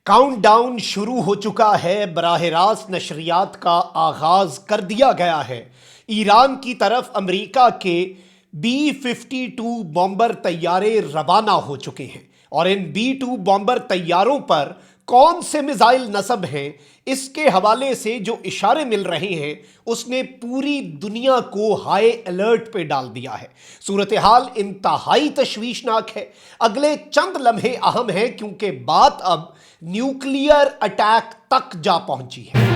Countdown शुरू हो चुका है। बराह रास्त नशरियात का आगाज कर दिया गया है। ईरान की तरफ अमेरिका के B-52 बॉम्बर तैयारे रवाना हो चुके हैं और इन B-2 बॉम्बर तैयारों पर कौन से मिसाइल नस्ब हैं, इसके हवाले से जो इशारे मिल रहे हैं उसने पूरी दुनिया को हाई अलर्ट पे डाल दिया है। सूरत हाल इंतहाई तशवीशनाक है। अगले चंद लम्हे अहम हैं क्योंकि बात अब न्यूक्लियर अटैक तक जा पहुंची है।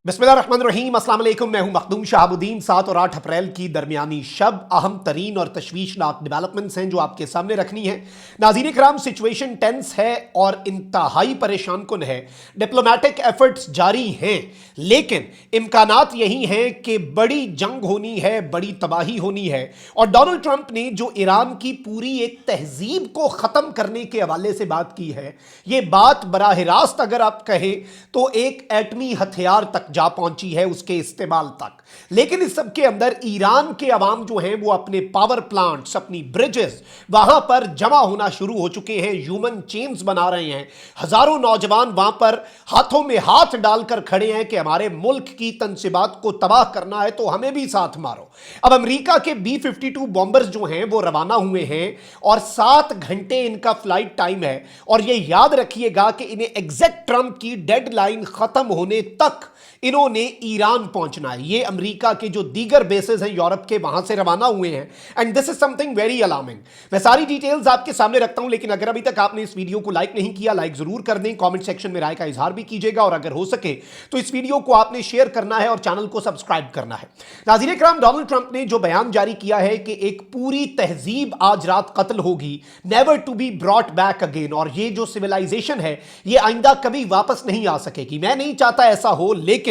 बिस्मिल्लाहिर्रहमानिर्रहीम, अस्सलाम वालेकुम। मैं हूं मखदूम शहाबुद्दीन। 7 और 8 अप्रैल की दरमियानी शब अहम तरीन और तशवीशनाक डेवलपमेंट्स हैं जो आपके सामने रखनी है। नाज़रीन किराम, सिचुएशन टेंस है और इंतहाई परेशान कुन है। डिप्लोमेटिक एफर्ट्स जारी हैं, लेकिन इम्कानात यही हैं कि बड़ी जंग होनी है, बड़ी तबाही होनी है। और डोनाल्ड ट्रंप ने जो ईरान की पूरी एक तहजीब को ख़त्म करने के हवाले से बात की है, ये बात बराह रास्त अगर आप कहें तो एक एटमी हथियार तक जा पहुंची है, उसके इस्तेमाल तक। लेकिन इस सब के अंदर ईरान के अवाम जो हैं वो अपने पावर प्लांट्स, अपनी ब्रिजेस, वहां पर जमा होना शुरू हो चुके हैं। ह्यूमन चेन्स बना रहे हैं। हजारों नौजवान वहां पर हाथों में हाथ डालकर खड़े हैं कि हमारे मुल्क की तनसीबात को तबाह करना है तो हमें भी साथ मारो। अब अमेरिका के B-52 बॉम्बर्स जो हैं वो रवाना हुए हैं और 7 घंटे इनका फ्लाइट टाइम है। और ये याद रखिएगा कि इन्हें एग्जैक्ट ट्रंप की डेडलाइन खत्म होने तक इन्होंने ईरान पहुंचना है। ये अमेरिका के जो दीगर बेसेस हैं यूरोप के, वहां से रवाना हुए हैं। And this is something very alarming. मैं सारी डिटेल्स आपके सामने रखता हूं, लेकिन अगर अभी तक आपने इस वीडियो को लाइक नहीं किया, लाइक जरूर कर दें। कमेंट सेक्शन में राय का इजहार भी कीजिएगा और अगर हो सके तो इस वीडियो को आपने शेयर करना है और चैनल को सब्सक्राइब करना है। नाज़रीन किराम, डोनाल्ड ट्रंप ने जो बयान जारी किया है कि एक पूरी तहजीब आज रात कत्ल होगी, never to be brought back again, और ये जो सिविलाइजेशन है ये आइंदा कभी वापस नहीं आ सकेगी। मैं नहीं चाहता ऐसा हो, लेकिन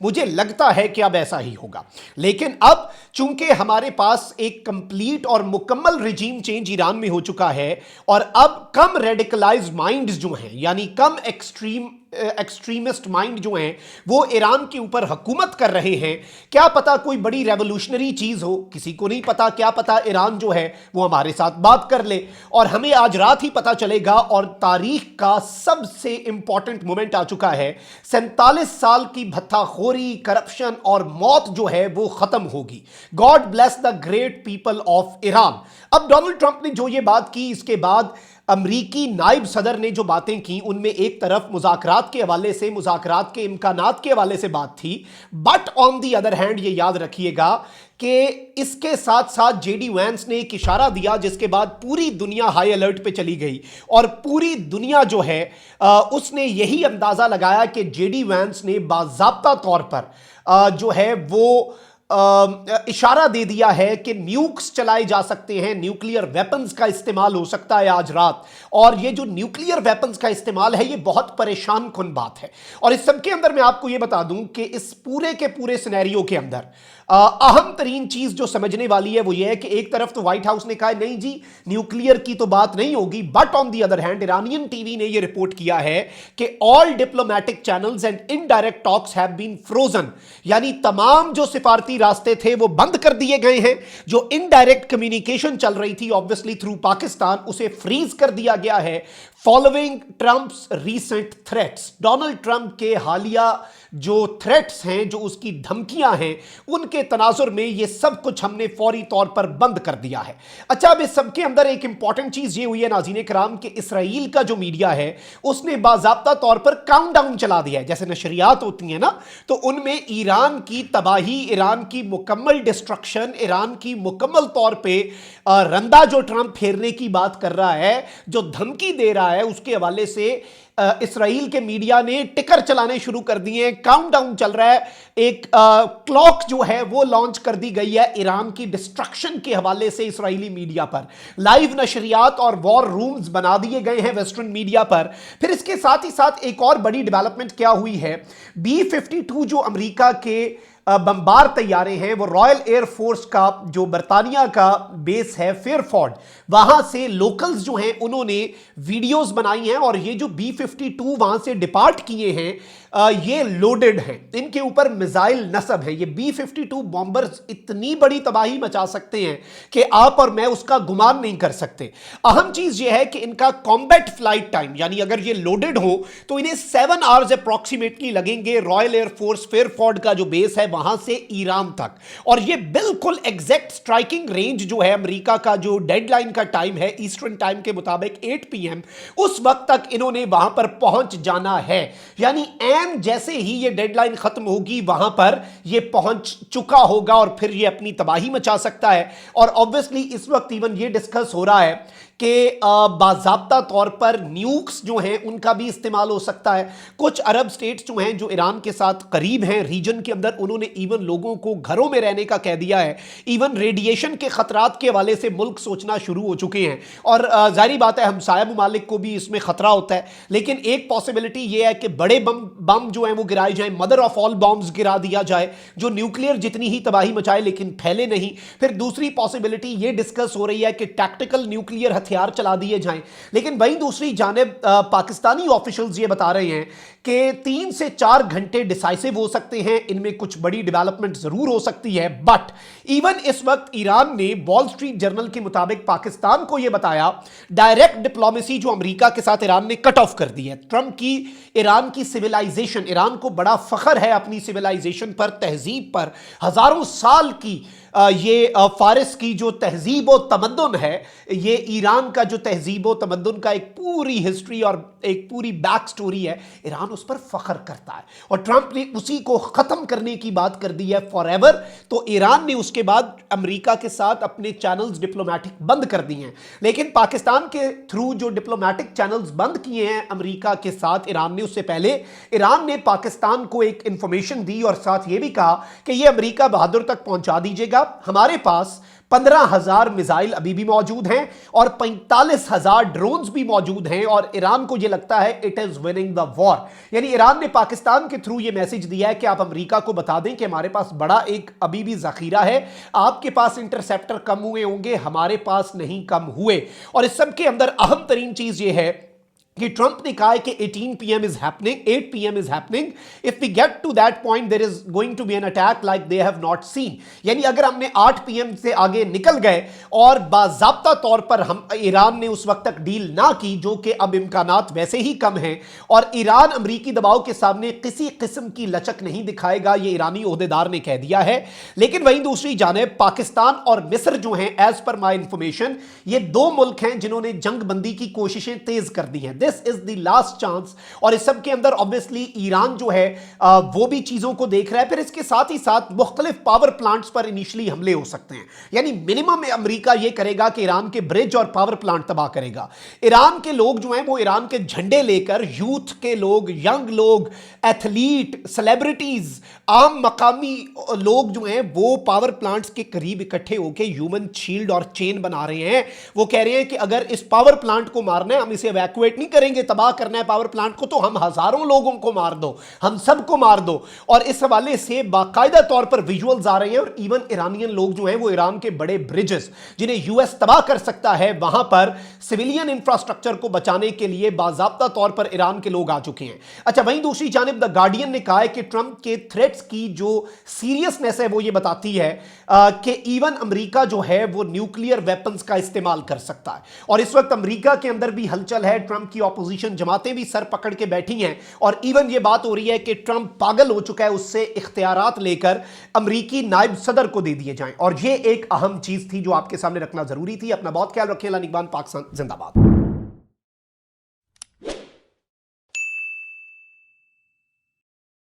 मुझे लगता है कि अब ऐसा ही होगा। लेकिन अब चूंकि हमारे पास एक कंप्लीट और मुकम्मल रिजीम चेंज ईरान में हो चुका है और अब कम रेडिकलाइज्ड माइंड्स जो हैं, यानी कम एक्सट्रीमिस्ट माइंड जो हैं वो ईरान के ऊपर हुकूमत कर रहे हैं। क्या पता कोई बड़ी रेवोल्यूशनरी चीज हो, किसी को नहीं पता। क्या पता ईरान जो है वो हमारे साथ बात कर ले और हमें आज रात ही पता चलेगा। और तारीख का सबसे इंपॉर्टेंट मोमेंट आ चुका है। 47 साल की भत्ताखोरी, करप्शन और मौत जो है वो खत्म होगी। God bless the great people of Iran. अब डोनाल्ड ट्रंप ने जो ये बात की, इसके बाद अमरीकी नायब सदर ने जो बातें की, उनमें एक तरफ मुज़ाकरात के हवाले से, मुज़ाकरात के इम्कानात के हवाले से बात थी, but on the other hand ये याद रखिएगा कि इसके साथ साथ जेडी वैंस ने एक इशारा दिया जिसके बाद पूरी दुनिया हाई अलर्ट पे चली गई। और पूरी दुनिया जो है उसने यही अंदाजा लगाया कि जेडी वैंस ने बाज़ाब्ता तौर पर जो है वो इशारा दे दिया है कि न्यूक्स चलाए जा सकते हैं, न्यूक्लियर वेपन्स का इस्तेमाल हो सकता है आज रात। और ये जो न्यूक्लियर वेपन्स का इस्तेमाल है ये बहुत परेशान कुन बात है। और इस सब के अंदर मैं आपको ये बता दूं कि इस पूरे के पूरे सिनेरियो के अंदर अहम तरीन चीज जो समझने वाली है वो ये है कि एक तरफ तो व्हाइट हाउस ने कहा नहीं जी न्यूक्लियर की तो बात नहीं होगी, but on the other hand Iranian TV ने ये रिपोर्ट किया है कि all diplomatic channels and indirect talks have been frozen, यानी तमाम जो सिफारती रास्ते थे वो बंद कर दिए गए हैं। जो इनडायरेक्ट कम्युनिकेशन चल रही थी ऑब्वियसली थ्रू पाकिस्तान, उसे फ्रीज कर दिया गया है following Trump's recent threats. Donald Trump के हालिया जो थ्रेट्स हैं, जो उसकी धमकियां हैं, उनके तनाजुर में ये सब कुछ हमने फौरी तौर पर बंद कर दिया है। अच्छा, अब इस सब के अंदर एक इंपॉर्टेंट चीज ये हुई है नाज़रीन किराम कि इसराइल का जो मीडिया है उसने बाज़ाब्ता तौर पर काउंटडाउन चला दिया है। जैसे नशरियात होती हैं ना, तो उनमें ईरान की तबाही, ईरान की मुकम्मल डिस्ट्रक्शन, ईरान की मुकम्मल तौर पर रंदा जो ट्रंप फेरने की बात कर रहा है, जो धमकी दे रहा है, उसके हवाले से इसराइल के मीडिया ने टिकर चलाने शुरू कर दिए। काउंटडाउन चल रहा है। एक क्लॉक जो है वो लॉन्च कर दी गई है ईरान की डिस्ट्रक्शन के हवाले से। इसराइली मीडिया पर लाइव नशरियात और वॉर रूम्स बना दिए गए हैं वेस्टर्न मीडिया पर। फिर इसके साथ ही साथ एक और बड़ी डेवलपमेंट क्या हुई है, B-52 जो अमेरिका के बम्बार तैयारे हैं, वो रॉयल एयर फोर्स का जो बरतानिया का बेस है फेयरफोर्ड, वहां से लोकल्स जो हैं उन्होंने वीडियोस बनाई हैं और ये जो B-52 वहां से डिपार्ट किए हैं ये लोडेड हैं, इनके ऊपर मिसाइल नस्ब है। ये B-52 बॉम्बर्स इतनी बड़ी तबाही मचा सकते हैं कि आप और मैं उसका गुमान नहीं कर सकते। अहम चीज ये है कि इनका कॉम्बैट फ्लाइट टाइम, यानी अगर ये लोडेड हो तो इन्हें 7 आवर्स अप्रॉक्सीमेटली लगेंगे रॉयल एयरफोर्स फेयरफोर्ड का जो बेस है वहां से ईरान तक। और ये बिल्कुल एग्जैक्ट स्ट्राइकिंग रेंज जो है अमेरिका का जो डेडलाइन का टाइम है ईस्टर्न टाइम के मुताबिक 8 PM, उस वक्त तक इन्होंने वहां पर पहुंच जाना है। यानी जैसे ही ये डेडलाइन खत्म होगी वहां पर ये पहुंच चुका होगा और फिर ये अपनी तबाही मचा सकता है। और ऑब्वियसली इस वक्त इवन ये डिस्कस हो रहा है कि बाज़ाब्ता तौर पर न्यूक्स जो हैं उनका भी इस्तेमाल हो सकता है। कुछ अरब स्टेट्स जो हैं जो ईरान के साथ करीब हैं रीजन के अंदर, उन्होंने इवन लोगों को घरों में रहने का कह दिया है। इवन रेडिएशन के खतरात के हवाले से मुल्क सोचना शुरू हो चुके हैं। और जाहिर बात है हमसाया ममालिक को भी इसमें खतरा होता है, लेकिन एक पॉसिबिलिटी ये है कि बड़े बम जो हैं वो गिराए जाएं, मदर ऑफ ऑल बॉम्ब्स गिरा दिया जाए जो न्यूक्लियर जितनी ही तबाही मचाए लेकिन फैले नहीं। फिर दूसरी पॉसिबिलिटी ये डिस्कस हो रही है कि टैक्टिकल न्यूक्लियर हथियार चला दिए जाएं। लेकिन वहीं दूसरी जानिब पाकिस्तानी ऑफिशियल्स ये बता रहे हैं कि 3 से 4 घंटे डिसाइसिव हो सकते हैं, इनमें कुछ बड़ी डेवलपमेंट जरूर हो सकती है। बट इवन इस वक्त ईरान ने वॉल स्ट्रीट जर्नल के मुताबिक पाकिस्तान को यह बताया डायरेक्ट डिप्लोमेसी जो अमेरिका के साथ ईरान ने कट ऑफ कर दी है। ट्रंप की ईरान की सिविलाइजेशन, ईरान को बड़ा फख्र है अपनी सिविलाइजेशन पर, तहजीब पर, हजारों साल की ये फारिस की जो तहजीब व तमद्दुन है, ये ईरान का जो तहजीब व तमद्दुन का एक पूरी हिस्ट्री और एक पूरी बैक स्टोरी है, ईरान उस पर फख्र करता है। और ट्रंप ने उसी को ख़त्म करने की बात कर दी है फॉरएवर। तो ईरान ने उसके बाद अमेरिका के साथ अपने चैनल्स डिप्लोमेटिक बंद कर दिए हैं। लेकिन पाकिस्तान के थ्रू जो डिप्लोमेटिक चैनल्स बंद किए हैं अमेरिका के साथ ईरान ने, उससे पहले ईरान ने पाकिस्तान को एक इंफॉर्मेशन दी और साथ ये भी कहा कि ये अमेरिका बहादुर तक पहुंचा दीजिएगा, हमारे पास 15,000 मिसाइल अभी भी मौजूद हैं और 45,000 ड्रोन्स भी मौजूद हैं। और ईरान को यह लगता है it is winning the war. यानी ईरान ने पाकिस्तान के थ्रू यह मैसेज दिया है कि आप अमेरिका को बता दें कि हमारे पास बड़ा एक अभी भी जखीरा है, आपके पास इंटरसेप्टर कम हुए होंगे, हमारे पास नहीं कम हुए। और इस सब के अंदर अहम तरीन चीज यह है कि ट्रंप ने कहा है कि 18 PM is happening, 8 PM is happening. If we get to that point, there is going to be an attack like they have not seen. यानी अगर हमने 8 PM से आगे निकल गए और बाज़ाब्ता तौर पर हम ईरान ने उस वक्त तक डील ना की, जो कि अब इम्कानात वैसे ही कम हैं, और ईरान अमरीकी दबाव के सामने किसी किस्म की लचक नहीं दिखाएगा, ये ईरानी ओहदेदार ने कह दिया है। लेकिन वहीं दूसरी जानिब पाकिस्तान और मिस्र जो हैं, एज पर माई इंफॉर्मेशन, ये 2 मुल्क हैं जिन्होंने जंगबंदी की कोशिशें तेज कर दी हैं। This is the last chance. और इस सब के अंदर ऑब्वियसली ईरान जो है वो भी चीजों को देख रहा है। फिर इसके साथ ही साथ मुख्तलिफ पावर प्लांट्स पर इनिशियली हमले हो सकते हैं। यानी मिनिमम अमेरिका ये करेगा कि ईरान के ब्रिज और पावर प्लांट तबाह करेगा। ईरान के लोग जो हैं वो ईरान के झंडे लेकर, यूथ के लोग, यंग लोग, एथलीट, सेलिब्रिटीज, आम मकामी लोग जो हैं वो पावर प्लांट्स के करीब इकट्ठे होकर ह्यूमन शील्ड और चेन बना रहे हैं। वो कह रहे हैं कि अगर इस पावर प्लांट को मारना है, हम इसे इवैक्यूएट नहीं करेंगे, तबाह करना है पावर प्लांट को, तो हम हजारों लोगों को मार दो, हम सबको मार दो। और इस हवाले से बाकायदा तौर पर विजुअल्स आ रहे हैं। और इवन ईरानियन लोग जो हैं वो ईरान के बड़े ब्रिजेस जिन्हें यूएस तबाह कर सकता है, वहां पर सिविलियन इंफ्रास्ट्रक्चर को बचाने के लिए बाज़ाब्ता तौर पर ईरान के लोग आ चुके हैं। अच्छा, वहीं दूसरी जानिब द गार्डियन ने कहा है कि ट्रंप के थ्रेट्स की जो सीरियसनेस है वो ये बताती है कि इवन अमेरिका जो है वो न्यूक्लियर वेपन्स का इस्तेमाल कर सकता है। और इस वक्त अमेरिका के अंदर भी हलचल है, ट्रंप की ऑपोजिशन जमातें भी सर पकड़ के बैठी हैं। और इवन ये बात हो रही है कि ट्रंप पागल हो चुका है, उससे इख्तियारात लेकर अमेरिकी नायब सदर को दे दिए जाएं। और ये एक अहम चीज थी जो आपके सामने रखना जरूरी थी। अपना बहुत ख्याल रखें। अल्लाह निगहबान, पाकिस्तान जिंदाबाद।